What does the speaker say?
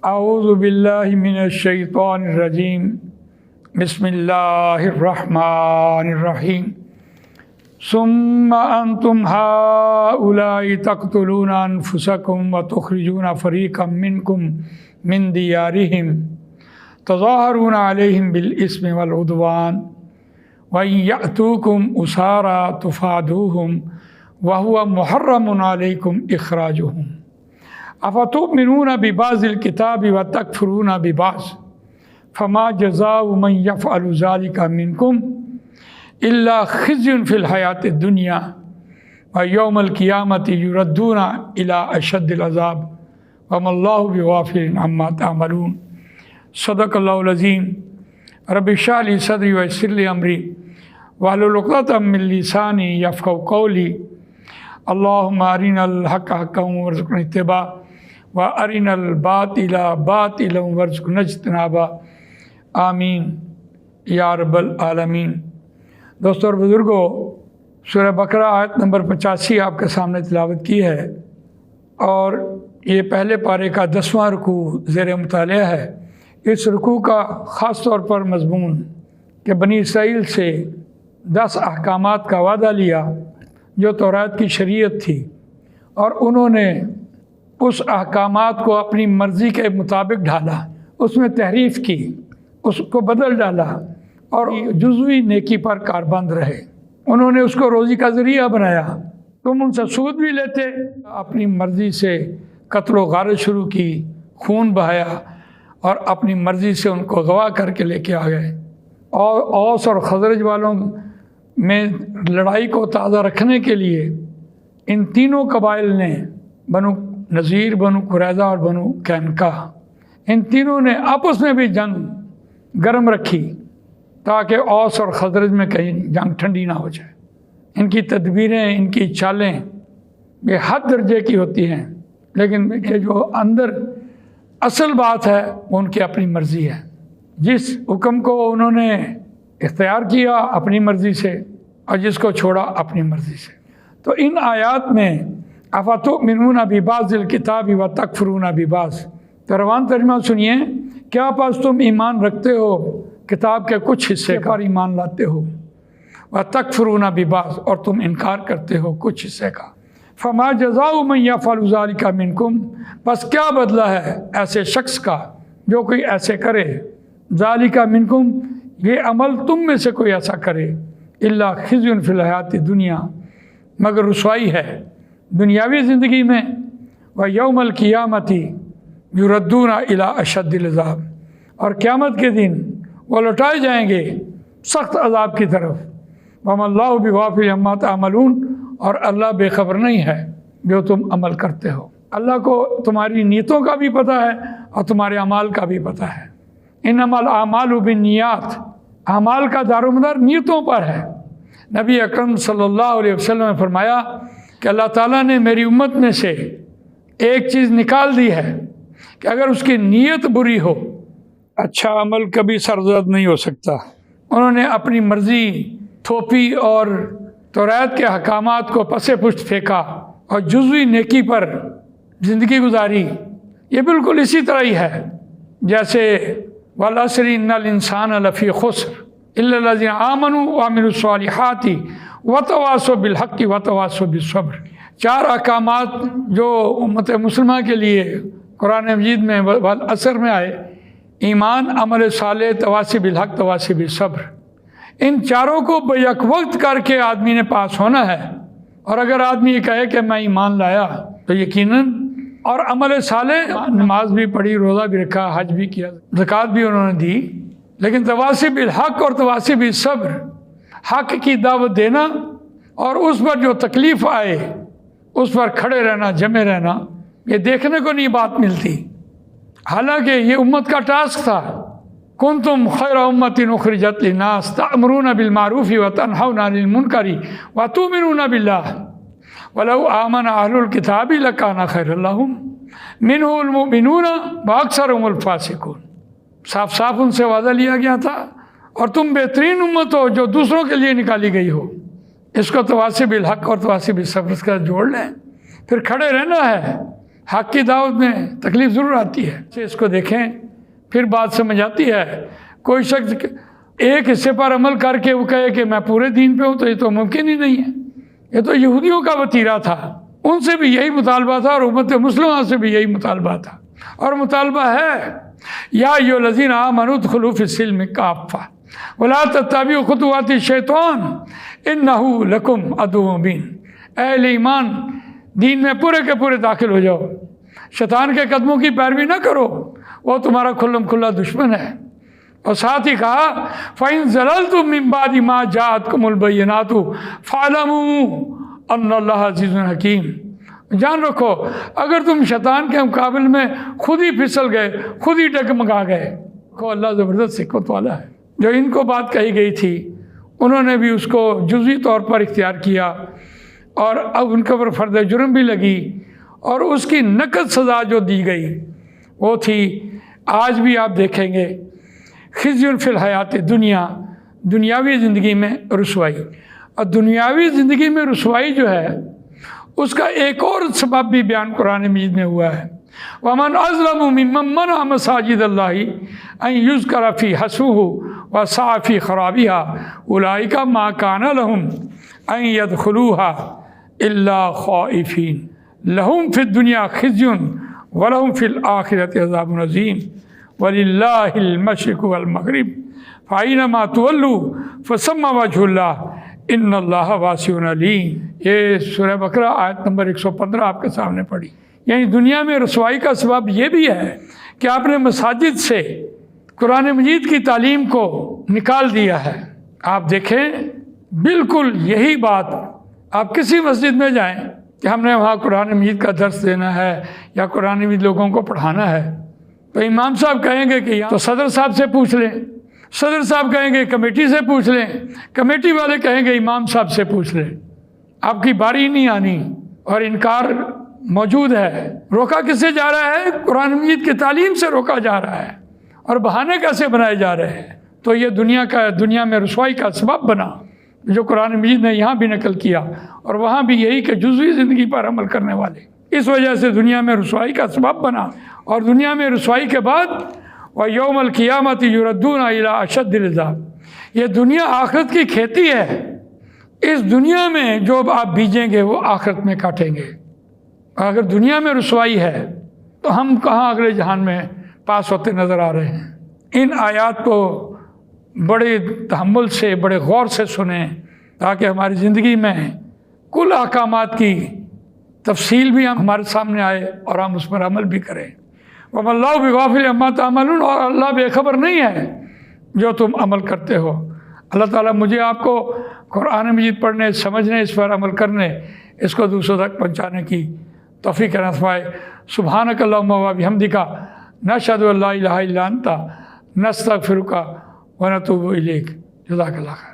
اعوذ باللہ من الشیطان الرجیم بسم اللہ الرحمن الرحیم ثم انتم هؤلاء تقتلون انفسکم وتخرجون فریقا منکم من دیارہم تظاہرون علیہم بالاسم والعدوان وَإِن يَأْتُوكُمْ أُسَارَىٰ تُفَادُوهُمْ وَهُوَ مُحَرَّمٌ عَلَيْكُمْ إِخْرَاجُهُمْ أَفَتُؤْمِنُونَ بِبَعْضِ الْكِتَابِ وَتَكْفُرُونَ بِبَعْضٍ فَمَا جَزَاءُ مَن يَفْعَلُ ذَلِكَ مِنكُمْ إِلَّا خِزْيٌ فِي الْحَيَاةِ الدُّنْيَا وَيَوْمَ الْقِيَامَةِ يُرَدُّونَ إِلَىٰ أَشَدِّ الْعَذَابِ وَمَا اللَّهُ بِغَافِلٍ عَمَّا تَعْمَلُونَ صدق اللہ العظیم۔ رب اشرح لي صدری ويسر لي امری واحلل عقدۃ من لسانی یفقهوا قولی۔ اللهم ارنا الحق حقا وارزقنا اتباعه وارنا الباطل باطلا وارزقنا اجتنابه آمین یا رب العالمین۔ دوستو اور بزرگوں، سورہ بقرہ آیت نمبر 85 آپ کے سامنے تلاوت کی ہے، اور یہ پہلے پارے کا 10واں رکوع زیر مطالعہ ہے۔ اس رکوع کا خاص طور پر مضمون کہ بنی اسرائیل سے 10 احکامات کا وعدہ لیا جو تورات کی شریعت تھی، اور انہوں نے اس احکامات کو اپنی مرضی کے مطابق ڈھالا، اس میں تحریف کی، اس کو بدل ڈالا، اور جزوی نیکی پر کاربند رہے۔ انہوں نے اس کو روزی کا ذریعہ بنایا۔ تم ان سے سود بھی لیتے، اپنی مرضی سے قتل و غارت شروع کی، خون بہایا، اور اپنی مرضی سے ان کو اغوا کر کے لے کے آ گئے۔ اور اوس اور خزرج والوں میں لڑائی کو تازہ رکھنے کے لیے ان تینوں قبائل نے، بنو نذیر، بنو قریظہ اور بنو قینقاع، ان تینوں نے آپس میں بھی جنگ گرم رکھی تاکہ اوس اور خزرج میں کہیں جنگ ٹھنڈی نہ ہو جائے۔ ان کی تدبیریں، ان کی چالیں بے حد درجے کی ہوتی ہیں، لیکن یہ جو اندر اصل بات ہے وہ ان کی اپنی مرضی ہے۔ جس حکم کو انہوں نے اختیار کیا اپنی مرضی سے، اور جس کو چھوڑا اپنی مرضی سے۔ تو ان آیات میں افتؤمنون ببعض الکتاب وتکفرون ببعض، روان ترجمہ سنیے، کیا پس تم ایمان رکھتے ہو کتاب کے کچھ حصے پر ایمان لاتے ہو، وتکفرون ببعض، اور تم انکار کرتے ہو کچھ حصے کا۔ فما جزاء من یفعل ذلک منکم، بس کیا بدلہ ہے ایسے شخص کا جو کوئی ایسے کرے، ذالک منکم، یہ عمل تم میں سے کوئی ایسا کرے، الا خزی فی الحیات الدنیا، مگر رسوائی ہے دنیاوی زندگی میں، ویوم القیامۃ یردون الی اشد العذاب، اور قیامت کے دن وہ لوٹائے جائیں گے سخت عذاب کی طرف۔ وما اللہ بغافل عما تعملون، اور اللہ بے خبر نہیں ہے جو تم عمل کرتے ہو۔ اللہ کو تمہاری نیتوں کا بھی پتہ ہے اور تمہارے اعمال کا بھی پتہ ہے۔ انما الاعمال بالنیات، اعمال کا دار و مدار نیتوں پر ہے۔ نبی اکرم صلی اللہ علیہ وسلم نے فرمایا کہ اللہ تعالیٰ نے میری امت میں سے ایک چیز نکال دی ہے کہ اگر اس کی نیت بری ہو، اچھا عمل کبھی سرزد نہیں ہو سکتا۔ انہوں نے اپنی مرضی تھوپی اور تورات کے احکامات کو پسے پشت پھینکا اور جزوی نیکی پر زندگی گزاری۔ یہ بالکل اسی طرح ہی ہے جیسے والعصر ان الانسان لفی خسر الا الذین آمنوا وعملوا الصالحات وتواصوا بالحق وتواصوا بالصبر۔ 4 احکامات جو امت مسلمہ کے لیے قرآن مجید میں والعصر میں آئے، ایمان، عمل صالح، تواصی بالحق، تواصی بالصبر، ان چاروں کو بیک وقت کر کے آدمی نے پاس ہونا ہے۔ اور اگر آدمی یہ کہے کہ میں ایمان لایا تو یقیناً، اور عمل صالح، نماز بھی پڑھی، روزہ بھی رکھا، حج بھی کیا، زکوٰۃ بھی انہوں نے دی، لیکن تواصی بالحق اور تواصی بالصبر، حق کی دعوت دینا اور اس پر جو تکلیف آئے اس پر کھڑے رہنا، جمے رہنا، یہ دیکھنے کو نہیں بات ملتی۔ حالانکہ یہ امت کا ٹاسک تھا، کنتم خیر امت اخرجت للناس تأمرون بالمعروف وتنہون عن المنکر وتؤمنون باللہ ولو آمن اہل الکتاب لکان خیر لہم منہ المؤمنون واکثرهم الفاسقون۔ صاف صاف ان سے وعدہ لیا گیا تھا، اور تم بہترین امت ہو جو دوسروں کے لیے نکالی گئی ہو۔ اس کو تواصی بالحق اور تواصی بالصبر کا جوڑ لیں، پھر کھڑے رہنا ہے حق کی دعوت میں تکلیف ضرور آتی ہے، اس کو دیکھیں پھر بات سمجھ آتی ہے۔ کوئی شخص ایک حصے پر عمل کر کے وہ کہے کہ میں پورے دین پہ ہوں، تو یہ تو ممکن ہی نہیں ہے۔ یہ تو یہودیوں کا وتیرہ تھا، ان سے بھی یہی مطالبہ تھا اور امت مسلمہ سے بھی یہی مطالبہ تھا، اور مطالبہ ہے یا ایھا الذین آمنوا ادخلوا فی السلم کافۃ ولا تتبعوا خطوات الشیطان انہ لکم عدو مبین۔ اے اہل ایمان، دین میں پورے کے پورے داخل ہو جاؤ، شیطان کے قدموں کی پیروی نہ کرو، وہ تمہارا کھلم کھلا دشمن ہے۔ اور ساتھ ہی کہا فَإِن زَلَلْتُم مِّن بَعْدِ مَا جَاءَتْكُمُ الْبَيِّنَاتُ فَاعْلَمُوا أَنَّ اللَّهَ عَزِيزٌ حَكِيمٌ۔ جان رکھو اگر تم شیطان کے مقابل میں خود ہی پھسل گئے، خود ہی ڈگمگا گئے، کو اللہ زبردست حکمت والا ہے۔ جو ان کو بات کہی گئی تھی انہوں نے بھی اس کو جزوی طور پر اختیار کیا، اور اب ان کے اوپر فرد جرم بھی لگی، اور اس کی نقد سزا جو دی گئی وہ تھی، آج بھی آپ دیکھیں گے، خزی فی الحیات دنیا، دنیاوی زندگی میں رسوائی۔ اور دنیاوی زندگی میں رسوائی جو ہے اس کا ایک اور سبب بھی بیان قرآن مجید میں ہوا ہے، وَمَنْ أَظْلَمُ مِمَّنْ مَنَعَ مَسَاجِدَ اللَّهِ أَنْ يُذْكَرَ فِيهِ اسْمُهُ وَسَعَىٰ فِي خَرَابِهَا أُولَٰئِكَ مَا كَانَ لَهُمْ أَنْ يَدْخُلُوهَا إِلَّا خَائِفِينَ لَهُمْ فِي الدُّنْيَا خِزْيٌ وَلَهُمْ فِي الْآخِرَةِ عَذَابٌ عَظِيمٌ وَلِلَّهِ الْمَشْرِقُ وَالْمَغْرِبُ فَأَيْنَمَا تُوَلُّوا فَثَمَّ وَجْهُ اللَّهِ ان اللہ واسع علیم۔ یہ سورہ بقرہ آیت نمبر 115 آپ کے سامنے پڑھی۔ یعنی دنیا میں رسوائی کا سبب یہ بھی ہے کہ آپ نے مساجد سے قرآن مجید کی تعلیم کو نکال دیا ہے۔ آپ دیکھیں بالکل یہی بات، آپ کسی مسجد میں جائیں کہ ہم نے وہاں قرآن مجید کا درس دینا ہے یا قرآن مجید لوگوں کو پڑھانا ہے، تو امام صاحب کہیں گے کہ تو صدر صاحب سے پوچھ لیں، صدر صاحب کہیں گے کمیٹی سے پوچھ لیں، کمیٹی والے کہیں گے امام صاحب سے پوچھ لیں، آپ کی باری نہیں آنی، اور انکار موجود ہے۔ روکا کس سے جا رہا ہے؟ قرآن مجید کی تعلیم سے روکا جا رہا ہے، اور بہانے کیسے بنائے جا رہے ہیں؟ تو یہ دنیا میں رسوائی کا سبب بنا، جو قرآن مجید نے یہاں بھی نقل کیا، اور وہاں بھی یہی کہ جزوی زندگی پر عمل کرنے والے، اس وجہ سے دنیا میں رسوائی کا سبب بنا۔ اور دنیا میں رسوائی کے بعد وَيَوْمَ الْقِيَامَةِ يُرَدُّونَ إِلَىٰ أَشَدِّ الْعَذَابِ، یہ دنیا آخرت کی کھیتی ہے، اس دنیا میں جو آپ بیجیں گے وہ آخرت میں کاٹیں گے۔ اگر دنیا میں رسوائی ہے تو ہم کہاں اگلے جہان میں پاس ہوتے نظر آ رہے ہیں؟ ان آیات کو بڑے تحمل سے، بڑے غور سے سنیں، تاکہ ہماری زندگی میں کل احکامات کی تفصیل بھی ہمارے سامنے آئے اور ہم اس پر عمل بھی کریں۔ وَمَا اللَّهُ بِغَافِلٍ عَمَّا تَعْمَلُونَ، اور اللہ بے خبر نہیں ہے جو تم عمل کرتے ہو۔ اللہ تعالیٰ مجھے آپ کو قرآن مجید پڑھنے، سمجھنے، اس پر عمل کرنے، اس کو دوسروں تک پہنچانے کی توفیق عطا فرمائے۔ سبحانک اللہم و بحمدک، نشہد ان لا الہ الا انت، نستغفرک و نتوب الیک۔ جزاک اللہ خیر۔